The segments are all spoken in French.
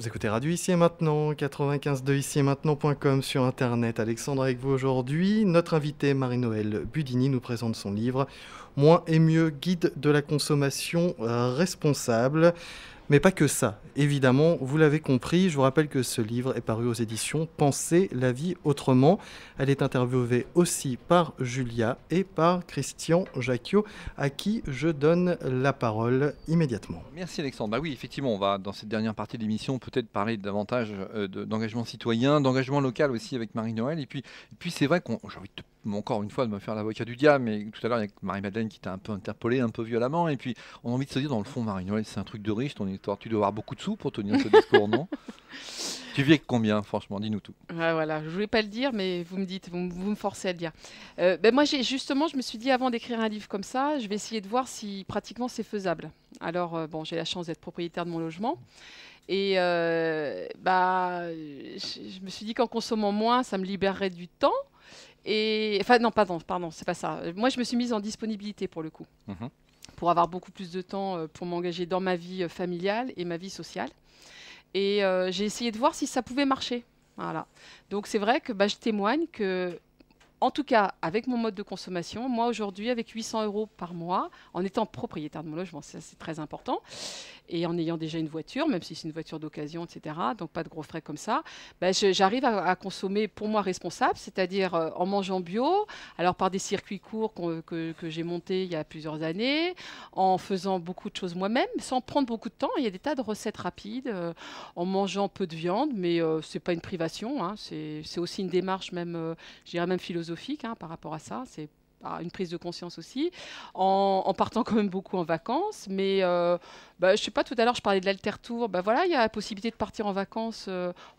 Vous écoutez Radio Ici et Maintenant, 95.2 ici et maintenant.com sur Internet. Alexandre avec vous aujourd'hui. Notre invité Marie-Noëlle Budini nous présente son livre Moins et mieux, guide de la consommation responsable. Mais pas que ça. Évidemment, vous l'avez compris, je vous rappelle que ce livre est paru aux éditions Penser la vie autrement. Elle est interviewée aussi par Julia et par Christian Jacquiot, à qui je donne la parole immédiatement. Merci Alexandre. Bah oui, effectivement, on va dans cette dernière partie de l'émission peut-être parler davantage d'engagement citoyen, d'engagement local aussi avec Marie-Noëlle. Et puis c'est vrai qu'on, j'ai envie encore une fois de me faire l'avocat du diable, mais tout à l'heure il y a Marie-Madeleine qui t'a un peu interpellé, un peu violemment. Et puis on a envie de se dire, dans le fond, Marie-Noëlle, c'est un truc de riche ton histoire. Tu dois avoir beaucoup de sous pour tenir ce discours, non? Tu vis avec combien, franchement? Dis-nous tout. Ouais, voilà, je voulais pas le dire, mais vous me dites, vous me forcez à le dire. Moi, justement, je me suis dit, avant d'écrire un livre comme ça, je vais essayer de voir si pratiquement c'est faisable. Alors, bon, j'ai la chance d'être propriétaire de mon logement. Et je me suis dit qu'en consommant moins, ça me libérerait du temps. Et, enfin, non, pardon, c'est pas ça. Moi, je me suis mise en disponibilité pour le coup, Mhm. pour avoir beaucoup plus de temps pour m'engager dans ma vie familiale et ma vie sociale. Et j'ai essayé de voir si ça pouvait marcher. Voilà. Donc c'est vrai que je témoigne que, en tout cas, avec mon mode de consommation, moi aujourd'hui, avec 800 € par mois, en étant propriétaire de mon logement, ça c'est très important, et en ayant déjà une voiture, même si c'est une voiture d'occasion, etc., donc pas de gros frais comme ça, j'arrive à consommer pour moi responsable, c'est-à-dire en mangeant bio, alors par des circuits courts que j'ai montés il y a plusieurs années, en faisant beaucoup de choses moi-même, sans prendre beaucoup de temps. Il y a des tas de recettes rapides, en mangeant peu de viande, mais c'est pas une privation, hein, c'est aussi une démarche même, je dirais même philosophique, hein, par rapport à ça. C'est une prise de conscience aussi, en partant quand même beaucoup en vacances. Mais je sais pas, tout à l'heure je parlais de l'alter-tour. Voilà, il y a la possibilité de partir en vacances.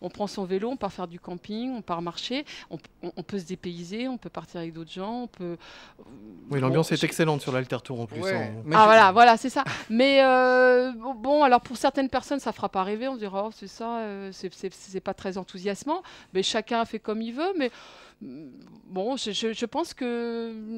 On prend son vélo, on part faire du camping, on part marcher. On peut se dépayser, on peut partir avec d'autres gens. On peut. Oui, Bon, l'ambiance est excellente sur l'Alter Tour en plus. Ouais, Hein. mais voilà, c'est ça. Mais bon, alors pour certaines personnes, ça fera pas rêver. On se dira, oh, c'est ça, c'est pas très enthousiasmant. Mais chacun fait comme il veut. Mais bon, je pense que.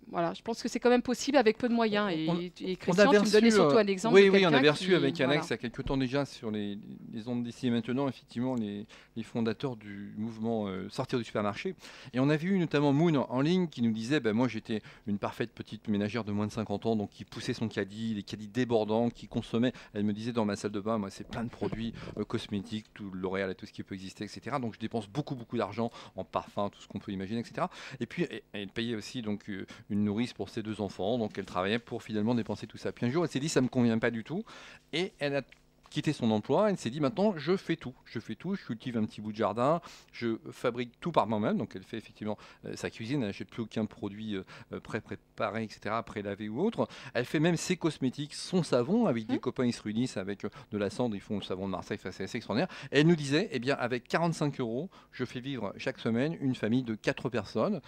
Voilà, je pense que c'est quand même possible avec peu de moyens. Et On Christian, avait tu me donnais reçu, surtout un exemple oui, de oui, on quelqu'un avait reçu qui, avec voilà. Alex il y a quelques temps déjà sur les ondes d'ici et maintenant, effectivement, les fondateurs du mouvement Sortir du supermarché. Et on avait eu notamment Moon en ligne qui nous disait, moi j'étais une parfaite petite ménagère de moins de 50 ans, donc qui poussait son caddie, les caddies débordants, qui consommait. Elle me disait dans ma salle de bain, moi c'est plein de produits cosmétiques, tout L'Oréal et tout ce qui peut exister, etc. Donc je dépense beaucoup, beaucoup d'argent en parfum, tout ce qu'on peut imaginer, etc. Et puis elle payait aussi donc une nourrice pour ses 2 enfants, donc elle travaillait pour finalement dépenser tout ça. Puis un jour, elle s'est dit, ça me convient pas du tout, et elle a quitté son emploi. Elle s'est dit, maintenant, je fais tout. Je cultive un petit bout de jardin, je fabrique tout par moi-même. Donc elle fait effectivement sa cuisine, elle n'achète plus aucun produit pré-préparé, etc., pré-lavé ou autre. Elle fait même ses cosmétiques, son savon, avec des copains, ils se réunissent avec de la cendre, ils font le savon de Marseille, c'est assez extraordinaire. Et elle nous disait, eh bien, avec 45 €, je fais vivre chaque semaine une famille de 4 personnes.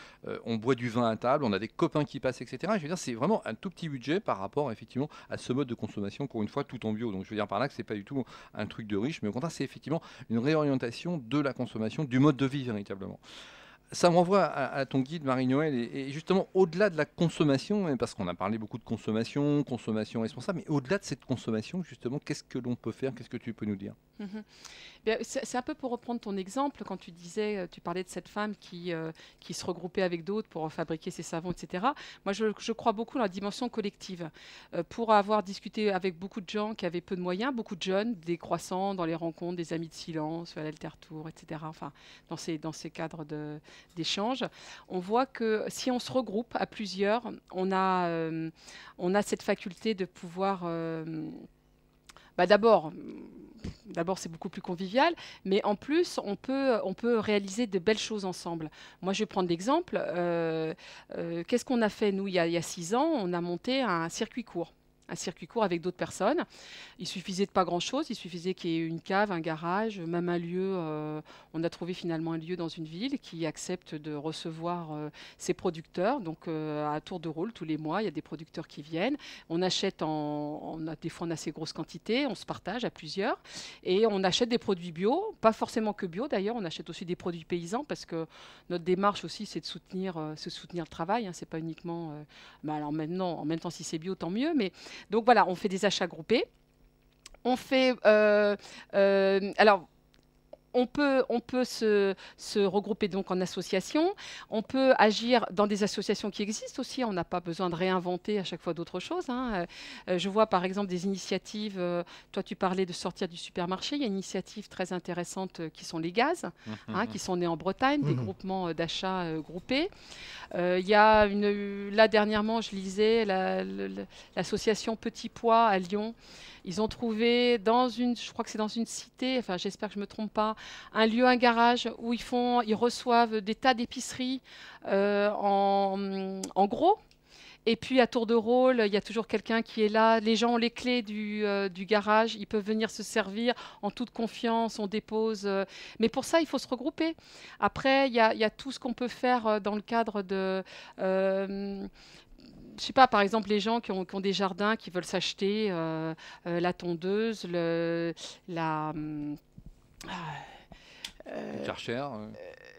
On boit du vin à table, on a des copains qui passent, etc. Je veux dire, c'est vraiment un tout petit budget par rapport effectivement à ce mode de consommation, encore une fois, tout en bio. Donc je veux dire par là que c'est pas du tout un truc de riche, mais au contraire, c'est effectivement une réorientation de la consommation, du mode de vie véritablement. Ça me renvoie à ton guide Marie-Noëlle et justement au-delà de la consommation, parce qu'on a parlé beaucoup de consommation responsable, mais au-delà de cette consommation, justement, qu'est-ce que l'on peut faire? Qu'est-ce que tu peux nous dire? Mhm. C'est un peu pour reprendre ton exemple, quand tu disais, tu parlais de cette femme qui se regroupait avec d'autres pour fabriquer ses savons, etc. Moi, je crois beaucoup dans la dimension collective. Pour avoir discuté avec beaucoup de gens qui avaient peu de moyens, beaucoup de jeunes, des croissants, dans les rencontres, des amis de silence, à l'Alter-Tour, etc. Enfin, dans ces cadres d'échange, on voit que si on se regroupe à plusieurs, on a cette faculté de pouvoir... D'abord, c'est beaucoup plus convivial, mais en plus, on peut réaliser de belles choses ensemble. Moi, je vais prendre l'exemple. Qu'est-ce qu'on a fait, nous, il y a 6 ans? On a monté un circuit court. Un circuit court avec d'autres personnes. Il suffisait de pas grand-chose. Il suffisait qu'il y ait une cave, un garage, même un lieu. On a trouvé finalement un lieu dans une ville qui accepte de recevoir ses producteurs. Donc, à tour de rôle, tous les mois, il y a des producteurs qui viennent. On achète des fois, on a assez grosse quantité. On se partage à plusieurs. Et on achète des produits bio. Pas forcément que bio, d'ailleurs. On achète aussi des produits paysans parce que notre démarche aussi, c'est de soutenir le travail. Hein. C'est pas uniquement... alors maintenant, en même temps, si c'est bio, tant mieux. Mais donc voilà, on fait des achats groupés. On fait, alors, on peut se regrouper donc en association. On peut agir dans des associations qui existent aussi. On n'a pas besoin de réinventer à chaque fois d'autres choses, hein. Je vois par exemple des initiatives. Toi, tu parlais de sortir du supermarché. Il y a une initiative très intéressante qui sont les gaz, hein, qui sont nés en Bretagne, des groupements d'achat groupés. Il y a là dernièrement, je lisais l'association Petit Pois à Lyon. Ils ont trouvé je crois que c'est dans une cité, enfin j'espère que je ne me trompe pas, un lieu, un garage où ils reçoivent des tas d'épiceries en gros. Et puis à tour de rôle, il y a toujours quelqu'un qui est là. Les gens ont les clés du garage, ils peuvent venir se servir en toute confiance, on dépose. Mais pour ça, il faut se regrouper. Après, il y a tout ce qu'on peut faire dans le cadre de... je sais pas, par exemple, les gens qui ont des jardins, qui veulent s'acheter la tondeuse, la... Le Karcher,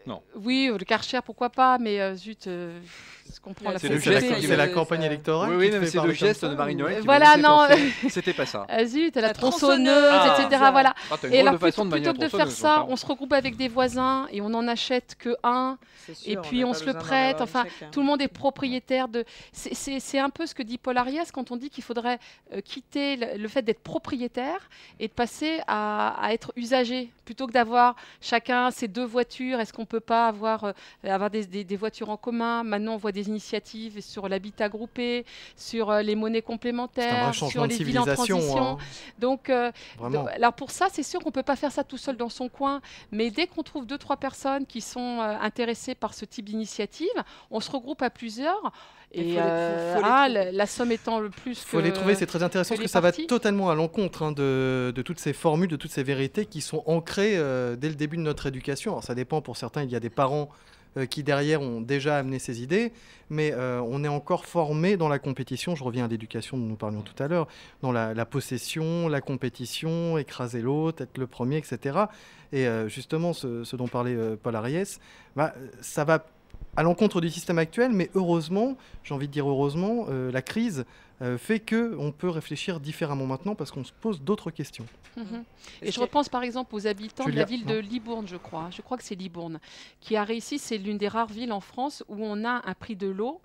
non. Oui, le Karcher, pourquoi pas, mais zut, je comprends la C'est le facilité. geste, C'est la campagne électorale. Oui, qui te mais fait c'est parler le comme geste ça, de Marie-Noël. ou- Voilà, non. C'était pas ça. Zut, la La tronçonneuse, tronçonneuse. etc. Voilà. Ah, t'as une Et drôle alors, de façon de plutôt manier que la de faire tronçonneuse, ça, enfin. on se regroupe avec des voisins et on en achète que un. Et puis on se le prête. Enfin, tout le monde est propriétaire de. C'est un peu ce que dit Paul Ariès quand on dit qu'il faudrait quitter le fait d'être propriétaire et de passer à être usager plutôt que d'avoir chacun ses deux voitures. Est-ce qu'on peut pas avoir des voitures en commun? Maintenant, on voit des initiatives sur l'habitat groupé, sur les monnaies C'est un vrai complémentaires, changement sur de les villes en civilisation. transition. Hein. Donc, Vraiment. alors pour ça, c'est sûr qu'on ne peut pas faire ça tout seul dans son coin, mais dès qu'on trouve 2-3 personnes qui sont intéressées par ce type d'initiative, on se regroupe à plusieurs. Il Et faut les trouver. la somme étant le plus Il faut les trouver, c'est très intéressant que parce que les ça va partis. totalement à l'encontre de toutes ces formules, de toutes ces vérités qui sont ancrées dès le début de notre éducation. Alors ça dépend, pour certains, il y a des parents qui derrière ont déjà amené ces idées, mais on est encore formé dans la compétition. Je reviens à l'éducation dont nous parlions tout à l'heure, dans la possession, la compétition, écraser l'autre, être le premier, etc. Et justement, ce dont parlait Paul Ariès, ça va à l'encontre du système actuel, mais heureusement, j'ai envie de dire heureusement, la crise fait qu'on peut réfléchir différemment maintenant parce qu'on se pose d'autres questions. Mhm. Et je repense par exemple aux habitants de Julia, la ville de Libourne, je crois. Je crois que c'est Libourne, qui a réussi. C'est l'une des rares villes en France où on a un prix de l'eau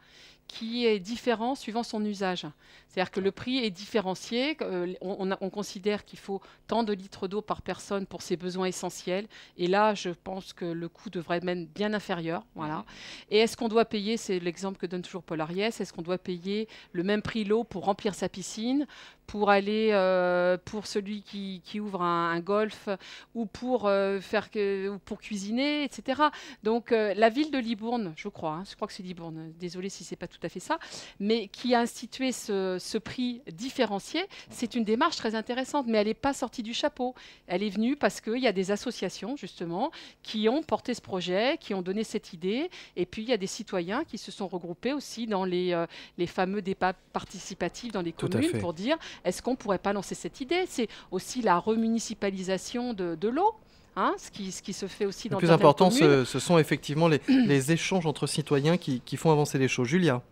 qui est différent suivant son usage. C'est-à-dire que le prix est différencié. On considère qu'il faut tant de litres d'eau par personne pour ses besoins essentiels. Et là, je pense que le coût devrait être même bien inférieur. Voilà. Et est-ce qu'on doit payer, c'est l'exemple que donne toujours Paul Ariès, est-ce qu'on doit payer le même prix l'eau pour remplir sa piscine, pour aller pour celui qui ouvre un golf ou pour ou pour cuisiner, etc. Donc la ville de Libourne, je crois que c'est Libourne, désolé si c'est pas tout à fait ça, mais qui a institué ce prix différencié, c'est une démarche très intéressante, mais elle n'est pas sortie du chapeau. Elle est venue parce qu'il y a des associations justement qui ont porté ce projet, qui ont donné cette idée, et puis il y a des citoyens qui se sont regroupés aussi dans les fameux débats participatifs dans les Tout à communes fait. pour dire est-ce qu'on ne pourrait pas lancer cette idée? C'est aussi la remunicipalisation de l'eau. Hein, ce qui se fait aussi Le dans plus certaines important, communes. ce sont effectivement les échanges entre citoyens qui font avancer les choses. Julia.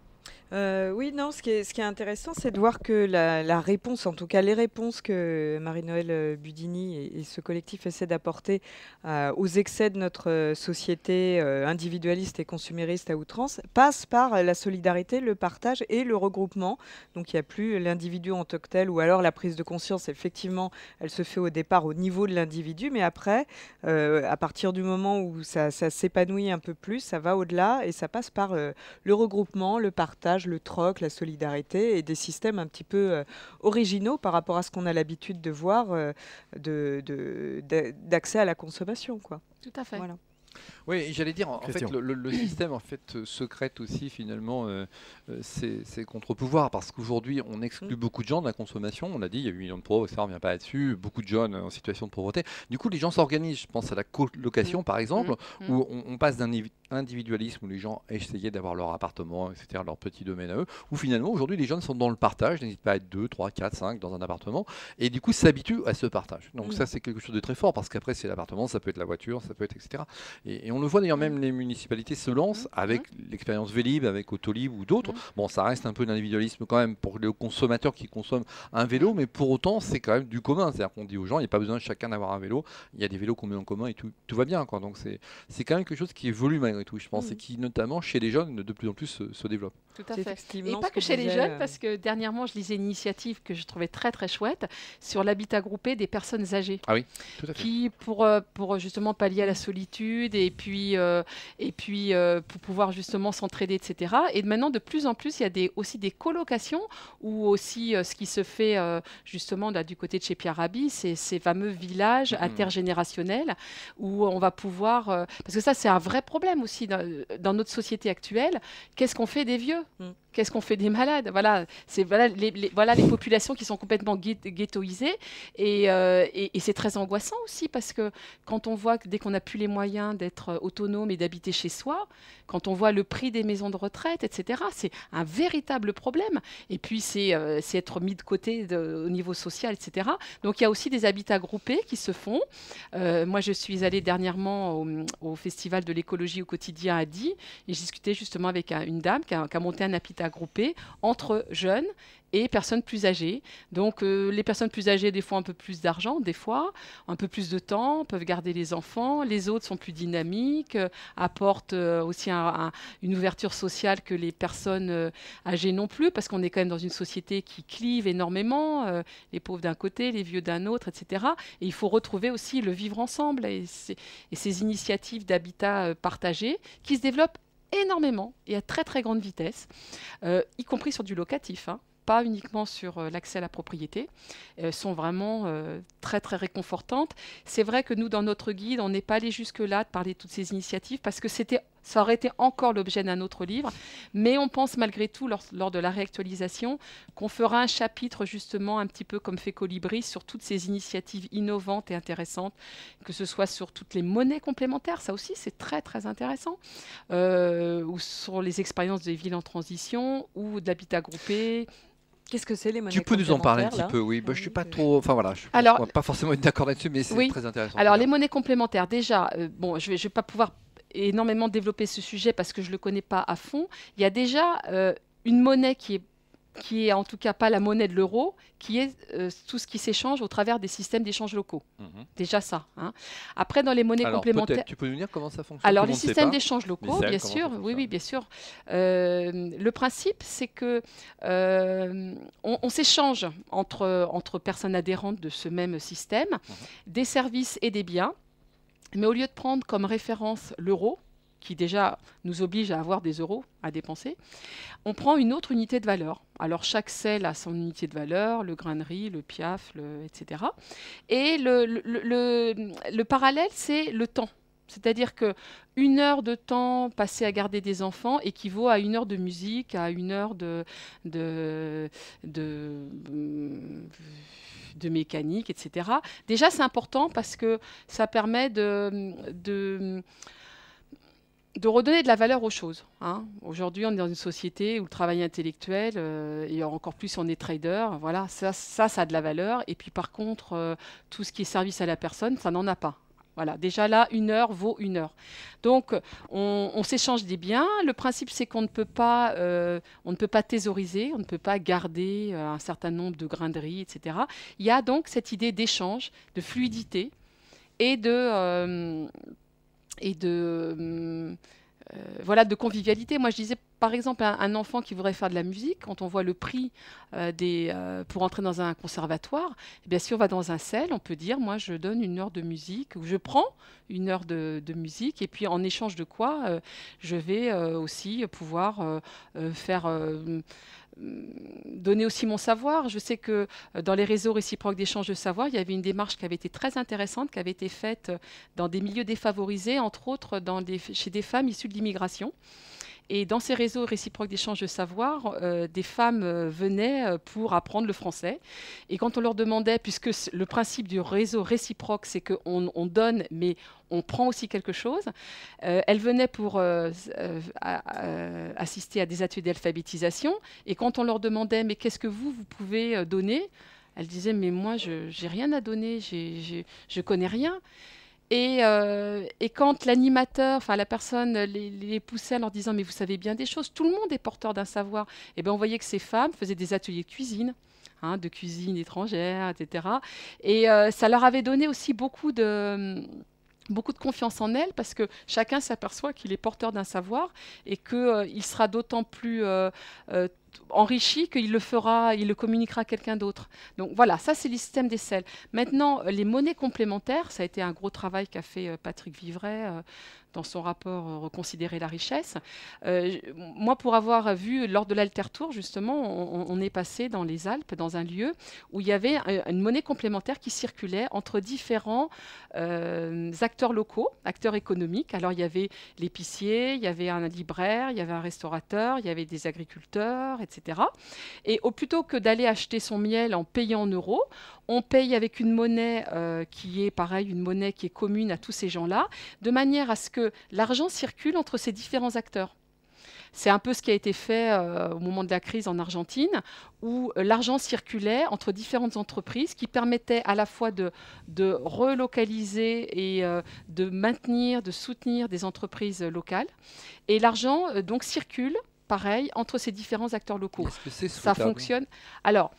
Oui, non, ce qui est intéressant, c'est de voir que la réponse, en tout cas les réponses que Marie-Noël Budini et ce collectif essaient d'apporter aux excès de notre société individualiste et consumériste à outrance, passent par la solidarité, le partage et le regroupement. Donc il n'y a plus l'individu en tant que tel, ou alors la prise de conscience, effectivement, elle se fait au départ au niveau de l'individu, mais après, à partir du moment où ça s'épanouit un peu plus, ça va au-delà et ça passe par le regroupement, le partage, le troc, la solidarité et des systèmes un petit peu originaux par rapport à ce qu'on a l'habitude de voir d'accès à la consommation, quoi. Tout à fait. Voilà. Oui, j'allais dire, en fait, Question. le système en fait, secrète aussi finalement ses contre-pouvoirs, parce qu'aujourd'hui on exclut beaucoup de gens de la consommation. On a dit, il y a 8 millions de pauvres, ça ne revient pas là-dessus, beaucoup de jeunes en situation de pauvreté. Du coup, les gens s'organisent, je pense à la colocation par exemple, où on passe d'un individualisme où les gens essayaient d'avoir leur appartement, etc., leur petit domaine à eux, où finalement aujourd'hui les jeunes sont dans le partage, n'hésitent pas à être 2, 3, 4, 5 dans un appartement, et du coup s'habituent à ce partage. Donc ça c'est quelque chose de très fort, parce qu'après c'est l'appartement, ça peut être la voiture, ça peut être etc. Et on le voit d'ailleurs, même les municipalités se lancent avec l'expérience Vélib, avec Autolib ou d'autres. Bon, ça reste un peu d'individualisme quand même pour le consommateur qui consomme un vélo, mais pour autant, c'est quand même du commun. C'est-à-dire qu'on dit aux gens, il n'y a pas besoin de chacun d'avoir un vélo. Il y a des vélos qu'on met en commun et tout va bien, quoi. Donc c'est quand même quelque chose qui évolue malgré tout, je pense, et qui notamment chez les jeunes de plus en plus se développe. Tout à fait. Et pas que chez les jeunes, parce que dernièrement, je lisais une initiative que je trouvais très très chouette sur l'habitat groupé des personnes âgées. Ah oui, tout à fait. Qui, pour justement pallier à la solitude et puis pour pouvoir justement s'entraider, etc. Et maintenant, de plus en plus, il y a aussi des colocations ou aussi ce qui se fait justement là, du côté de chez Pierre Rabhi, c'est ces fameux villages intergénérationnels où on va pouvoir... parce que ça, c'est un vrai problème aussi dans notre société actuelle. Qu'est-ce qu'on fait des vieux ? Qu'est-ce qu'on fait des malades ? Voilà, les populations qui sont complètement ghettoisées. Et c'est très angoissant aussi parce que quand on voit que dès qu'on n'a plus les moyens d'être autonome et d'habiter chez soi, quand on voit le prix des maisons de retraite, etc., c'est un véritable problème. Et puis, c'est être mis de côté au niveau social, etc. Donc, il y a aussi des habitats groupés qui se font. Moi, je suis allée dernièrement au Festival de l'écologie au quotidien à Die et j'ai discuté justement avec une dame qui a monté un habitat groupé entre jeunes et personnes plus âgées. Donc, les personnes plus âgées, des fois, un peu plus d'argent, des fois, un peu plus de temps, peuvent garder les enfants. Les autres sont plus dynamiques, apportent aussi une ouverture sociale que les personnes âgées non plus, parce qu'on est quand même dans une société qui clive énormément, les pauvres d'un côté, les vieux d'un autre, etc. Et il faut retrouver aussi le vivre ensemble et ces initiatives d'habitat partagé qui se développent énormément et à très, très grande vitesse, y compris sur du locatif, hein. Pas uniquement sur l'accès à la propriété, sont vraiment très très réconfortantes. C'est vrai que nous, dans notre guide, on n'est pas allé jusque-là de parler de toutes ces initiatives parce que ça aurait été encore l'objet d'un autre livre, mais on pense malgré tout, lors de la réactualisation, qu'on fera un chapitre justement un petit peu comme fait Colibri sur toutes ces initiatives innovantes et intéressantes, que ce soit sur toutes les monnaies complémentaires, ça aussi c'est très très intéressant, ou sur les expériences des villes en transition, ou de l'habitat groupé. Qu'est-ce que c'est les monnaies Tu peux nous en parler un petit là peu, oui. Je suis pas trop... Enfin voilà, je Alors, ne pas forcément être d'accord là-dessus, mais c'est très intéressant. Alors les monnaies complémentaires, déjà, bon, je vais pas pouvoir énormément développer ce sujet parce que je le connais pas à fond. Il y a déjà une monnaie qui est en tout cas pas la monnaie de l'euro, qui est tout ce qui s'échange au travers des systèmes d'échange locaux. Déjà ça. Hein. Après, dans les monnaies complémentaires... Tu peux nous dire comment ça fonctionne? Alors, les systèmes d'échange locaux, bien sûr. Oui, bien sûr. Le principe, c'est que on s'échange entre personnes adhérentes de ce même système des services et des biens, mais au lieu de prendre comme référence l'euro, qui déjà nous oblige à avoir des euros à dépenser, on prend une autre unité de valeur. Alors chaque sel a son unité de valeur, le grain de riz, le piaf, etc. Et le parallèle, c'est le temps. C'est-à-dire qu'une heure de temps passé à garder des enfants équivaut à 1 heure de musique, à 1 heure de mécanique, etc. Déjà, c'est important parce que ça permet de redonner de la valeur aux choses. Hein. Aujourd'hui, on est dans une société où le travail intellectuel, et encore plus si on est trader, voilà, ça a de la valeur. Et puis par contre, tout ce qui est service à la personne, ça n'en a pas. Voilà, déjà là, 1 heure vaut 1 heure. Donc, on s'échange des biens. Le principe, c'est qu'on ne peut pas thésauriser, on ne peut pas garder un certain nombre de grains de riz, etc. Il y a donc cette idée d'échange, de fluidité et de convivialité. Moi, je disais, par exemple, un enfant qui voudrait faire de la musique, quand on voit le prix pour entrer dans un conservatoire, eh bien, si on va dans un CEL, on peut dire, moi, je donne 1 heure de musique, ou je prends 1 heure de musique, et puis en échange de quoi, je vais aussi pouvoir donner aussi mon savoir. Je sais que dans les réseaux réciproques d'échange de savoir, il y avait une démarche qui avait été très intéressante, qui avait été faite dans des milieux défavorisés, entre autres chez des femmes issues de l'immigration. Et dans ces réseaux réciproques d'échange de savoir, des femmes venaient pour apprendre le français. Et quand on leur demandait, puisque le principe du réseau réciproque, c'est qu'on donne, mais on prend aussi quelque chose, elles venaient pour assister à des ateliers d'alphabétisation. Et quand on leur demandait, mais qu'est-ce que vous pouvez donner, elles disaient, mais moi, je n'ai rien à donner, je ne connais rien. Et quand l'animateur, enfin la personne, les poussait en leur disant mais vous savez bien des choses, tout le monde est porteur d'un savoir. Et ben on voyait que ces femmes faisaient des ateliers de cuisine. De cuisine étrangère, etc. Et ça leur avait donné aussi beaucoup de confiance en elles parce que chacun s'aperçoit qu'il est porteur d'un savoir et qu'il sera d'autant plus enrichi qu'il le communiquera à quelqu'un d'autre. Donc voilà, ça c'est le système des selles. Maintenant, les monnaies complémentaires, ça a été un gros travail qu'a fait Patrick Vivray dans son rapport Reconsidérer la richesse. Moi, pour avoir vu lors de l'Altertour, justement, on est passé dans les Alpes, dans un lieu où il y avait une monnaie complémentaire qui circulait entre différents acteurs locaux, acteurs économiques. Alors, il y avait l'épicier, il y avait un libraire, il y avait un restaurateur, il y avait des agriculteurs, etc. Et plutôt que d'aller acheter son miel en payant en euros, on paye avec une monnaie qui est pareil, une monnaie qui est commune à tous ces gens-là, de manière à ce que l'argent circule entre ces différents acteurs. C'est un peu ce qui a été fait au moment de la crise en Argentine, où l'argent circulait entre différentes entreprises qui permettaient à la fois de relocaliser et de maintenir, de soutenir des entreprises locales. Et l'argent donc circule, pareil, entre ces différents acteurs locaux. Est-ce que c'est Ça souhaitable? fonctionne. Alors,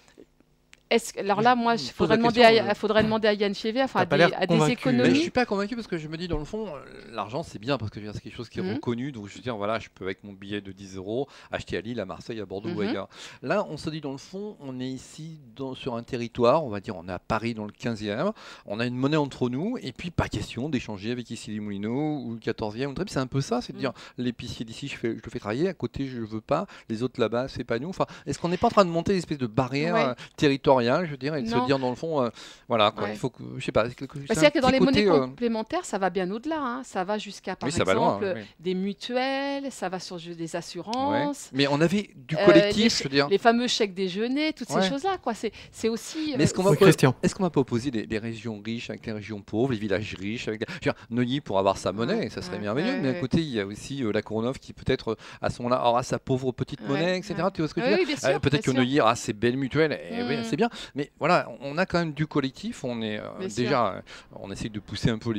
alors là, moi, il Je pose faudrait la demander, question, faudrait demander à Yann Chevet, enfin, T'as pas l'air à des convaincu. Mais je économies. suis pas convaincu parce que je me dis dans le fond, l'argent c'est bien parce que c'est quelque chose qui est Mhm. reconnu. Donc je veux dire, voilà, je peux avec mon billet de 10 euros acheter à Lille, à Marseille, à Bordeaux ou Mhm. ailleurs. Là, on se dit dans le fond, on est ici sur un territoire, on va dire, on est à Paris dans le 15e, on a une monnaie entre nous et puis pas question d'échanger avec ici les Moulineaux ou le 14e. ou C'est un peu ça, c'est de dire l'épicier d'ici, je le fais travailler, à côté je veux pas, les autres là-bas, c'est pas nous. Enfin, est-ce qu'on n'est pas en train de monter une espèce de barrière Ouais. territoriale, je veux dire, et de se Non. dire dans le fond, voilà, quoi, Ouais. il faut que, je sais pas, C'est-à-dire que dans les monnaies côté, complémentaires, ça va bien au-delà. Hein. Ça va jusqu'à, par oui, ça va loin, exemple, oui. des mutuelles, ça va sur des Ouais. assurances. Mais on avait du les, collectif, je veux dire. les fameux chèques déjeuner, toutes Ouais. ces choses-là, quoi. C'est aussi. Mais est-ce qu'on Oui, Christian. va pas opposer les régions riches avec les régions pauvres, les villages riches avec... Je veux dire, Neuilly pour avoir sa monnaie, Ouais, ça serait ouais, merveilleux. ouais, mais à ouais. côté, il y a aussi la Courneuve qui peut-être à ce moment-là aura sa pauvre petite monnaie, etc. Ouais. Tu vois ce que je Oui, veux dire? oui, bien sûr, Peut-être que bien sûr. Neuilly aura ses belles mutuelles, et oui, Mm. c'est bien. Mais voilà, on a quand même du collectif. On est Bien déjà, on essaie de pousser un peu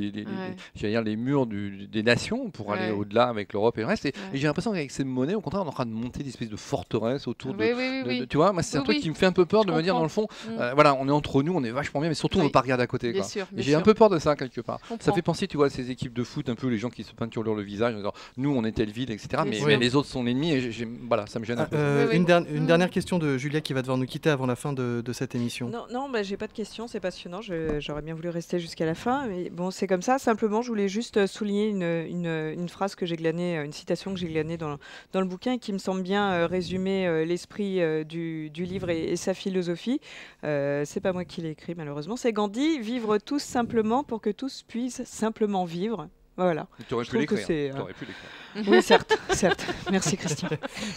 j'allais dire les murs des nations pour aller Ouais. au-delà avec l'Europe et le reste. Et Ouais. j'ai l'impression qu'avec ces monnaies, au contraire, on est en train de monter des espèces de forteresses autour de, Oui, oui, oui. tu vois, moi c'est un Oui, truc oui. qui me fait un peu peur Je de me dire dans le fond, Mm. voilà, on est entre nous, on est vachement bien, mais surtout on ne Oui. veut pas regarder à côté. Bien Quoi. sûr, Et bien j'ai un sûr. peu peur de ça quelque part. Je Ça comprends. fait penser, tu vois, à ces équipes de foot, un peu les gens qui se peinturent le visage, en disant, nous on est telle ville, etc. Bien Mais, sûr. mais les autres sont ennemis et voilà, ça me gêne un peu. Oui, oui. Une dernière question de Julia qui va devoir nous quitter avant la fin de cette émission. Non, bah, j'ai pas de questions, c'est passionnant. J'aurais bien voulu rester jusqu'à la fin, mais bon, c'est comme ça. Simplement, je voulais juste souligner une phrase que j'ai glanée, une citation que j'ai glanée dans le bouquin et qui me semble bien résumer l'esprit du livre et sa philosophie. C'est pas moi qui l'ai écrit, malheureusement. C'est Gandhi, vivre tous simplement pour que tous puissent simplement vivre. Voilà. Tu aurais Je pu trouve que l'écrire. c'est, Tu aurais pu l'écrire. Oui, certes, certes. Merci, Christian.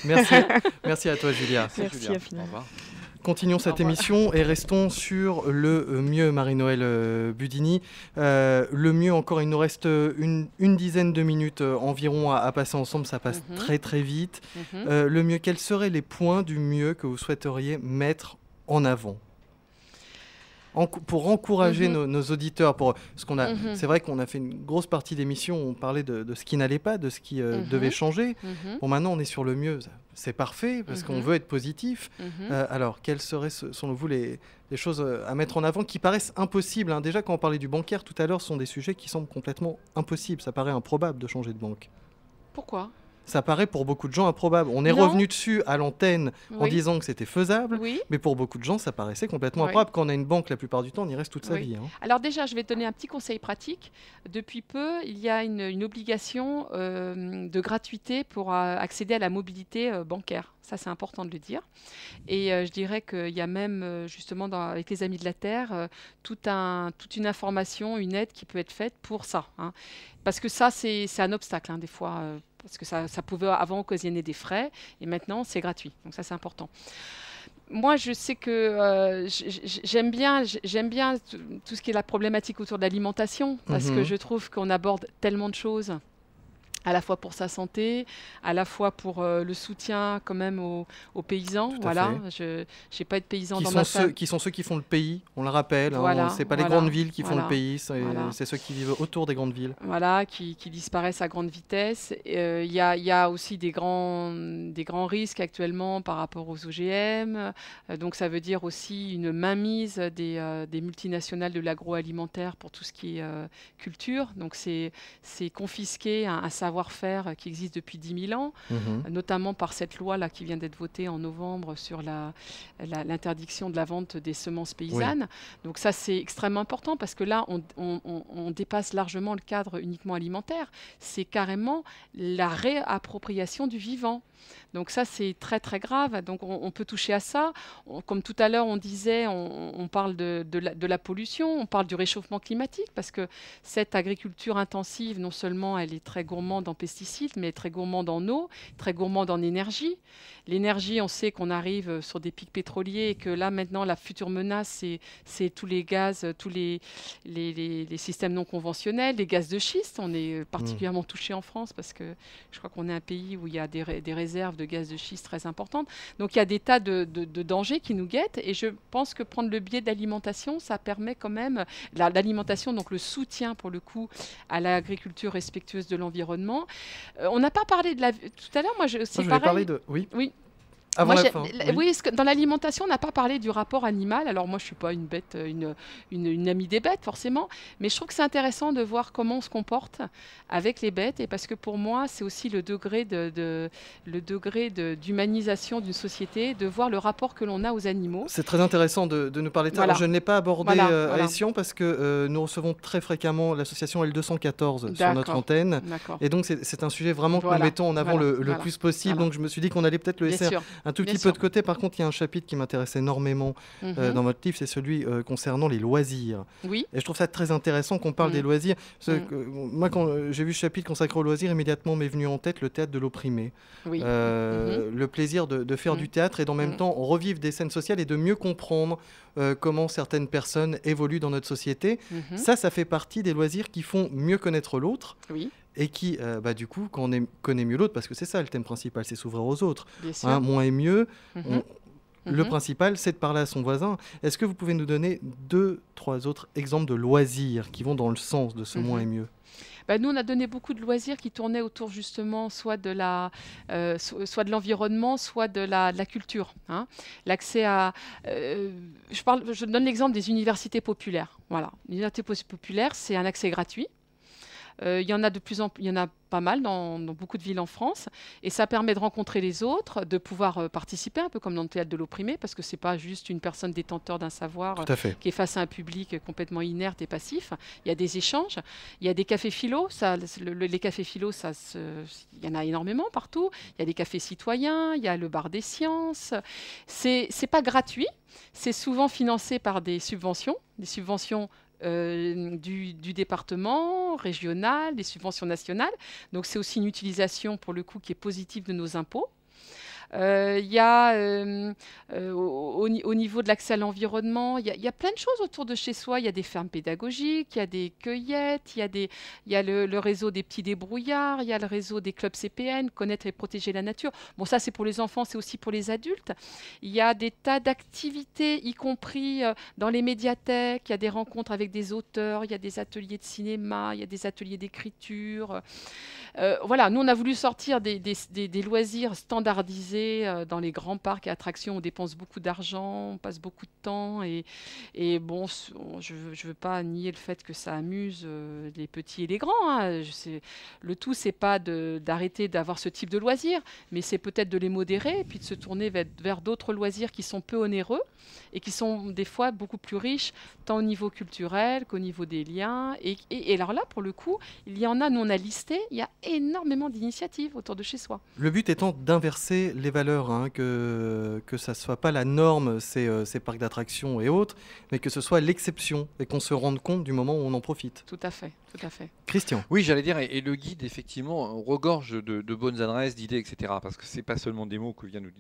Merci à toi, Julia. Merci Julia. infiniment. Au revoir. Continuons cette émission et restons sur le mieux, Marie-Noëlle Budini. Le mieux, encore, il nous reste une dizaine de minutes environ à passer ensemble. Ça passe très très vite. Le mieux, quels seraient les points du mieux que vous souhaiteriez mettre en avant pour encourager nos auditeurs, parce qu'on a, c'est vrai qu'on a fait une grosse partie d'émission où on parlait de ce qui n'allait pas, de ce qui devait changer. Bon, maintenant on est sur le mieux, c'est parfait parce qu'on veut être positif. Alors, quelles seraient selon vous les choses à mettre en avant qui paraissent impossibles, hein. Déjà, quand on parlait du bancaire tout à l'heure, ce sont des sujets qui semblent complètement impossibles. Ça paraît improbable de changer de banque. Pourquoi ? Ça paraît pour beaucoup de gens improbable. On est Non. revenu dessus à l'antenne en Oui. disant que c'était faisable, Oui. mais pour beaucoup de gens, ça paraissait complètement Oui. improbable. Quand on a une banque, la plupart du temps, on y reste toute sa Oui. vie, hein. Alors déjà, je vais te donner un petit conseil pratique. Depuis peu, il y a une obligation de gratuité pour accéder à la mobilité bancaire. Ça, c'est important de le dire. Et je dirais qu'il y a même, justement, avec les Amis de la Terre, toute une information, une aide qui peut être faite pour ça, hein. Parce que ça, c'est un obstacle, hein, des fois, parce que ça pouvait avant occasionner des frais, et maintenant, c'est gratuit. Donc ça, c'est important. Moi, je sais que j'aime bien tout ce qui est la problématique autour de l'alimentation, parce que je trouve qu'on aborde tellement de choses à la fois pour sa santé, à la fois pour le soutien quand même aux paysans. Tout à Voilà, fait. je n'ai pas de paysans Qui dans sont ma ceux, famille. qui sont ceux qui font le pays, on le rappelle. Hein, Voilà, c'est pas les voilà, grandes villes qui font le voilà, pays, voilà. c'est ceux qui vivent autour des grandes villes. Voilà, qui disparaissent à grande vitesse. Il y a aussi des grands risques actuellement par rapport aux OGM. Donc ça veut dire aussi une mainmise des multinationales de l'agroalimentaire pour tout ce qui est culture. Donc c'est confisquer un savoir-faire qui existe depuis 10 000 ans, notamment par cette loi-là qui vient d'être votée en novembre sur l'interdiction de la vente des semences paysannes. Donc ça, c'est extrêmement important parce que là, on dépasse largement le cadre uniquement alimentaire. C'est carrément la réappropriation du vivant. Donc ça, c'est très très grave. Donc on peut toucher à ça. Comme tout à l'heure, on disait, on parle de la pollution, on parle du réchauffement climatique, parce que cette agriculture intensive, non seulement elle est très gourmande en pesticides, mais très gourmande en eau, très gourmande en énergie. L'énergie, on sait qu'on arrive sur des pics pétroliers et que là, maintenant, la future menace, c'est tous les gaz, tous les systèmes non conventionnels, les gaz de schiste. On est particulièrement touché en France parce que je crois qu'on est un pays où il y a des réserves de gaz de schiste très importantes. Donc, il y a des tas de dangers qui nous guettent et je pense que prendre le biais de l'alimentation, ça permet quand même, l'alimentation, donc le soutien pour le coup à l'agriculture respectueuse de l'environnement. On n'a pas parlé de la... Tout à l'heure, moi, c'est je voulais pareil. parler de... Oui. Oui. Avant Moi, la fin. oui, parce que dans l'alimentation, on n'a pas parlé du rapport animal. Alors moi, je ne suis pas une bête, une amie des bêtes, forcément. Mais je trouve que c'est intéressant de voir comment on se comporte avec les bêtes. Et parce que pour moi, c'est aussi le degré d'humanisation d'une société, de voir le rapport que l'on a aux animaux. C'est très intéressant de nous parler de ça. Voilà. Je ne l'ai pas abordé Voilà. à Essian parce que nous recevons très fréquemment l'association L214 sur notre antenne. Et donc, c'est un sujet vraiment que nous mettons en avant le plus possible. Donc, je me suis dit qu'on allait peut-être le laisser un tout petit peu de côté. Par contre, il y a un chapitre qui m'intéresse énormément dans votre livre, c'est celui concernant les loisirs. Oui. Et je trouve ça très intéressant qu'on parle des loisirs. Moi, quand j'ai vu ce chapitre consacré aux loisirs, immédiatement m'est venu en tête le théâtre de l'opprimé. Oui. Le plaisir de faire du théâtre et d'en même temps revivre des scènes sociales et de mieux comprendre comment certaines personnes évoluent dans notre société. Ça fait partie des loisirs qui font mieux connaître l'autre. Oui. Et qui, du coup, quand on connaît mieux l'autre, parce que c'est ça le thème principal, c'est s'ouvrir aux autres. Hein, moins et mieux. Le principal, c'est de parler à son voisin. Est-ce que vous pouvez nous donner 2-3 autres exemples de loisirs qui vont dans le sens de ce moins et mieux ? Nous, on a donné beaucoup de loisirs qui tournaient autour justement soit de l'environnement, soit de la culture. Hein. L'accès à... je donne l'exemple des universités populaires. Voilà. L'université populaire, c'est un accès gratuit. Il y en a pas mal dans beaucoup de villes en France et ça permet de rencontrer les autres, de pouvoir participer un peu comme dans le théâtre de l'opprimé parce que c'est pas juste une personne détenteur d'un savoir qui est face à un public complètement inerte et passif. Il y a des échanges, il y a des cafés philo, les cafés philo, il y en a énormément partout. Il y a des cafés citoyens, il y a le bar des sciences. C'est pas gratuit, c'est souvent financé par des subventions du département, régional, des subventions nationales. Donc c'est aussi une utilisation pour le coup qui est positive de nos impôts. Il y a au niveau de l'accès à l'environnement, il y a plein de choses autour de chez soi. Il y a des fermes pédagogiques, il y a des cueillettes, il y a le réseau des petits débrouillards, il y a le réseau des clubs CPN, connaître et protéger la nature. Bon, ça c'est pour les enfants, c'est aussi pour les adultes. Il y a des tas d'activités, y compris dans les médiathèques. Il y a des rencontres avec des auteurs, il y a des ateliers de cinéma, il y a des ateliers d'écriture. Voilà, nous on a voulu sortir des loisirs standardisés dans les grands parcs et attractions. On dépense beaucoup d'argent, on passe beaucoup de temps et bon, je veux pas nier le fait que ça amuse les petits et les grands. Hein. Le tout, c'est pas d'arrêter d'avoir ce type de loisirs, mais c'est peut-être de les modérer et puis de se tourner vers d'autres loisirs qui sont peu onéreux et qui sont des fois beaucoup plus riches, tant au niveau culturel qu'au niveau des liens. Et alors là, pour le coup, il y en a, nous on a listé, il y a énormément d'initiatives autour de chez soi. Le but étant d'inverser les valeurs, hein, que ça ne soit pas la norme, ces parcs d'attractions et autres, mais que ce soit l'exception et qu'on se rende compte du moment où on en profite. Tout à fait. Tout à fait. Christian. Oui, j'allais dire, et le guide, effectivement, regorge de bonnes adresses, d'idées, etc. Parce que c'est pas seulement des mots que vient nous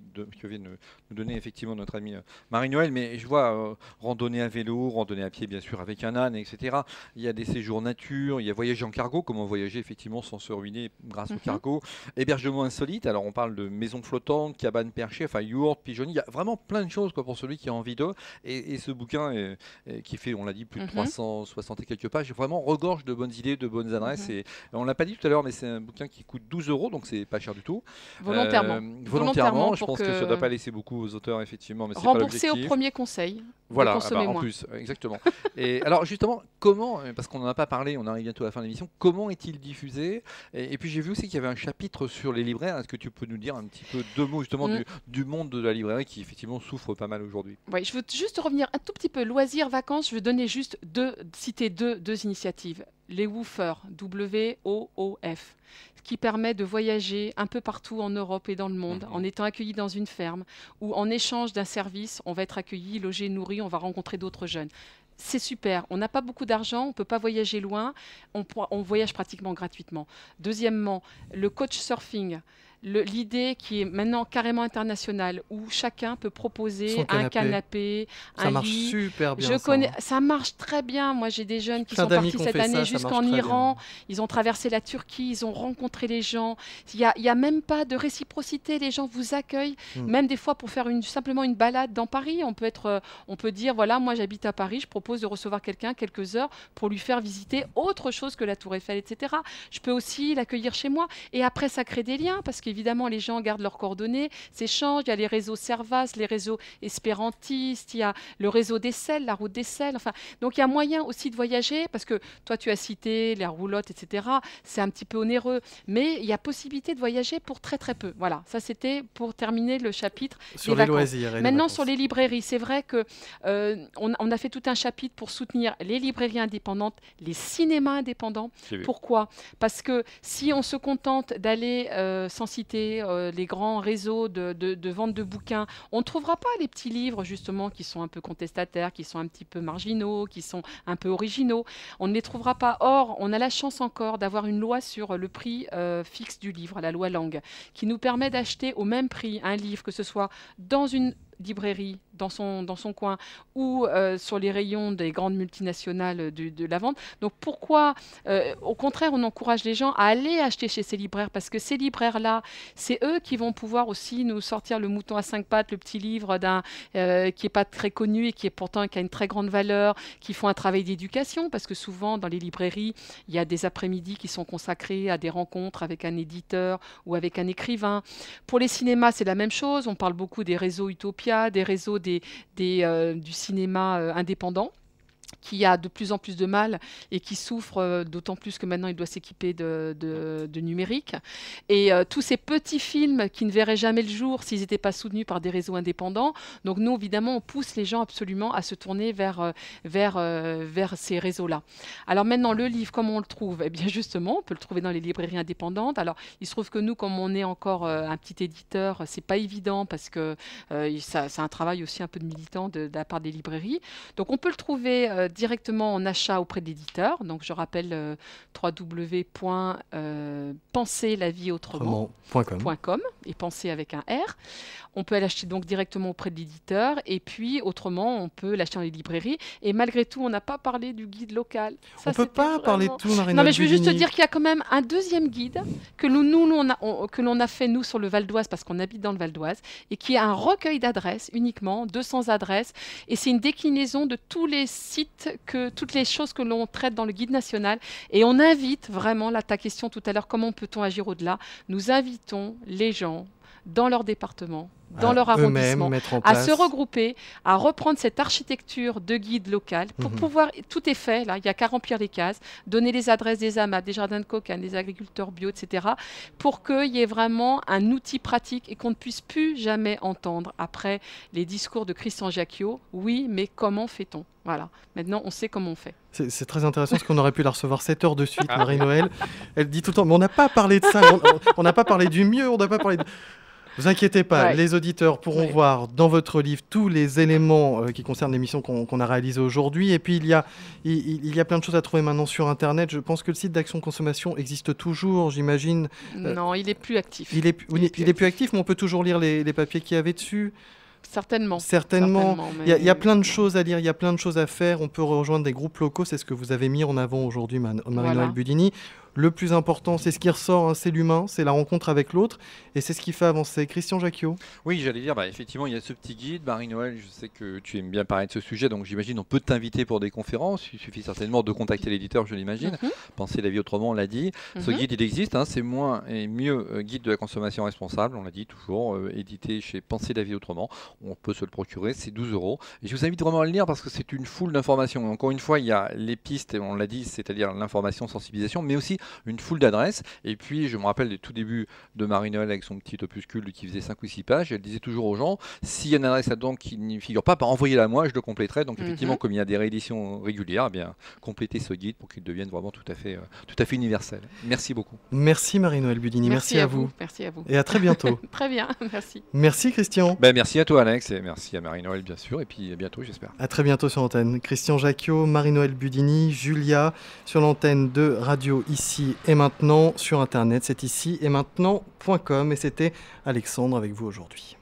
donner effectivement notre ami Marie-Noël, mais je vois randonnée à vélo, randonnée à pied, bien sûr, avec un âne, etc. Il y a des séjours nature, il y a voyager en cargo, comment voyager effectivement sans se ruiner grâce au cargo, hébergement insolite. Alors on parle de maisons flottantes, cabanes perchées, enfin yourtes, pigeonniers. Il y a vraiment plein de choses quoi, pour celui qui a envie d'eux. Et ce bouquin qui fait, on l'a dit, plus de 360 et quelques pages, vraiment regorge de bonnes idées, de bonnes adresses. Et on l'a pas dit tout à l'heure, mais c'est un bouquin qui coûte 12 €, donc c'est pas cher du tout. Volontairement. Je pense que ça ne doit pas laisser beaucoup aux auteurs, effectivement, mais c'est pas rembourser l'objectif. au premier conseil. Voilà, consommer en moins. plus, exactement. Et alors justement, comment, parce qu'on n'en a pas parlé, on arrive bientôt à la fin de l'émission, comment est-il diffusé? Et puis j'ai vu aussi qu'il y avait un chapitre sur les libraires. Est-ce que tu peux nous dire un petit peu deux mots justement du monde de la librairie qui effectivement souffre pas mal aujourd'hui? Oui, je veux juste revenir un tout petit peu loisirs, vacances. Je veux donner juste citer deux initiatives. Les Woofers, WOOF, qui permet de voyager un peu partout en Europe et dans le monde en étant accueilli dans une ferme où en échange d'un service, on va être accueilli, logé, nourri, on va rencontrer d'autres jeunes. C'est super, on n'a pas beaucoup d'argent, on ne peut pas voyager loin, on voyage pratiquement gratuitement. Deuxièmement, le coach surfing. L'idée qui est maintenant carrément internationale, où chacun peut proposer un canapé, ça un marche lit. super bien. Ça marche très bien. Moi, j'ai des jeunes qui sont partis cette année jusqu'en Iran. Ils ont traversé la Turquie, ils ont rencontré les gens. Il y a même pas de réciprocité. Les gens vous accueillent, même des fois pour faire simplement une balade dans Paris. On peut dire voilà, moi j'habite à Paris, je propose de recevoir quelqu'un quelques heures pour lui faire visiter autre chose que la Tour Eiffel, etc. Je peux aussi l'accueillir chez moi. Et après, ça crée des liens parce qu'évidemment, les gens gardent leurs coordonnées, s'échangent. Il y a les réseaux Servas, les réseaux espérantistes, il y a le réseau des selles, la route des selles. Enfin, donc, il y a moyen aussi de voyager parce que toi, tu as cité les roulottes, etc. C'est un petit peu onéreux, mais il y a possibilité de voyager pour très, très peu. Voilà, ça, c'était pour terminer le chapitre sur les loisirs. Maintenant, sur les librairies, c'est vrai que on a fait tout un chapitre pour soutenir les librairies indépendantes, les cinémas indépendants. Pourquoi? Parce que si on se contente d'aller sans citer les grands réseaux de vente de bouquins, on ne trouvera pas les petits livres justement qui sont un peu contestataires, qui sont un petit peu marginaux, qui sont un peu originaux. On ne les trouvera pas. Or, on a la chance encore d'avoir une loi sur le prix fixe du livre, la loi Lang, qui nous permet d'acheter au même prix un livre, que ce soit dans une librairie, dans son coin, ou sur les rayons des grandes multinationales de la vente. Donc pourquoi, au contraire, on encourage les gens à aller acheter chez ces libraires, parce que ces libraires-là, c'est eux qui vont pouvoir aussi nous sortir le mouton à 5 pattes, le petit livre qui n'est pas très connu et qui a une très grande valeur, qui font un travail d'éducation, parce que souvent dans les librairies, il y a des après-midi qui sont consacrés à des rencontres avec un éditeur ou avec un écrivain. Pour les cinémas, c'est la même chose. On parle beaucoup des réseaux Utopia, des réseaux du cinéma indépendant, qui a de plus en plus de mal et qui souffre d'autant plus que maintenant il doit s'équiper de numérique. Et tous ces petits films qui ne verraient jamais le jour s'ils n'étaient pas soutenus par des réseaux indépendants. Donc nous, évidemment, on pousse les gens absolument à se tourner vers ces réseaux-là. Alors maintenant, le livre, comment on le trouve? Eh bien justement, on peut le trouver dans les librairies indépendantes. Alors il se trouve que nous, comme on est encore un petit éditeur, c'est pas évident parce que c'est un travail aussi un peu de militant de la part des librairies. Donc on peut le trouver directement en achat auprès de l'éditeur. Donc je rappelle www.penserlavieautrement.com et penser avec un R. On peut l'acheter donc directement auprès de l'éditeur et puis autrement on peut l'acheter dans les librairies. Et malgré tout, on n'a pas parlé du guide local. Ça, on peut pas parler de tout, Marie-Noël. Non, mais je veux juste te dire qu'il y a quand même un deuxième guide que l'on a fait nous sur le Val d'Oise parce qu'on habite dans le Val d'Oise et qui est un recueil d'adresses uniquement, 200 adresses, et c'est une déclinaison de tous les sites, toutes les choses que l'on traite dans le guide national. Et on invite vraiment, là ta question tout à l'heure, comment peut-on agir au-delà? Nous invitons les gens dans leur département, dans leur arrondissement, à se regrouper, à reprendre cette architecture de guide local pour pouvoir, tout est fait, là, il n'y a qu'à remplir les cases, donner les adresses des AMAP, des jardins de cocagne, des agriculteurs bio, etc., pour qu'il y ait vraiment un outil pratique et qu'on ne puisse plus jamais entendre après les discours de Christian Jacquiot, oui, mais comment fait-on? Voilà, maintenant on sait comment on fait. C'est très intéressant parce qu'on aurait pu la recevoir 7 heures de suite, Marie-Noël. Elle dit tout le temps, mais on n'a pas parlé de ça, on n'a pas parlé du mieux, on n'a pas parlé de... Vous inquiétez pas, Ouais. les auditeurs pourront Ouais. voir dans votre livre tous les éléments qui concernent l'émission qu'on a réalisée aujourd'hui. Et puis, il y a plein de choses à trouver maintenant sur Internet. Je pense que le site d'Action Consommation existe toujours, j'imagine. Non, il est plus actif. Il est plus actif, mais on peut toujours lire les papiers qu'il y avait dessus. Certainement. Certainement. mais- Il y a plein de choses à lire, il y a plein de choses à faire. On peut rejoindre des groupes locaux, c'est ce que vous avez mis en avant aujourd'hui, Marie-Noël Voilà. Budini. Le plus important, c'est ce qui ressort, hein, c'est l'humain, c'est la rencontre avec l'autre, et c'est ce qui fait avancer. Christian Jacquiot. Oui, j'allais dire, effectivement, il y a ce petit guide. Marie-Noël, je sais que tu aimes bien parler de ce sujet, donc j'imagine on peut t'inviter pour des conférences. Il suffit certainement de contacter l'éditeur, je l'imagine. Mhm. Penser la vie autrement, on l'a dit. Ce Mhm. guide, il existe, hein, c'est moins et mieux guide de la consommation responsable, on l'a dit toujours, édité chez Penser la vie autrement. On peut se le procurer, c'est 12 €. Et je vous invite vraiment à le lire parce que c'est une foule d'informations. Encore une fois, il y a les pistes, et on l'a dit, c'est-à-dire l'information, sensibilisation, mais aussi une foule d'adresses. Et puis, je me rappelle des tout débuts de Marie-Noël avec son petit opuscule qui faisait 5 ou 6 pages. Elle disait toujours aux gens, s'il y a une adresse là-dedans qui n'y figure pas, envoyez-la à moi, je le compléterai. Donc, effectivement, comme il y a des rééditions régulières, complétez ce guide pour qu'il devienne vraiment tout à fait universel. Merci beaucoup. Merci Marie-Noël Budini, merci à vous. Merci à vous. Et à très bientôt. Très bien, merci. Merci Christian. Merci à toi, Alex, et merci à Marie-Noël, bien sûr. Et puis, à bientôt, j'espère. À très bientôt sur l'antenne. Christian Jacquiot, Marie-Noël Budini, Julia, sur l'antenne de Radio Ici et Maintenant, sur Internet, c'est ici et maintenant.com. Et c'était Alexandre avec vous aujourd'hui.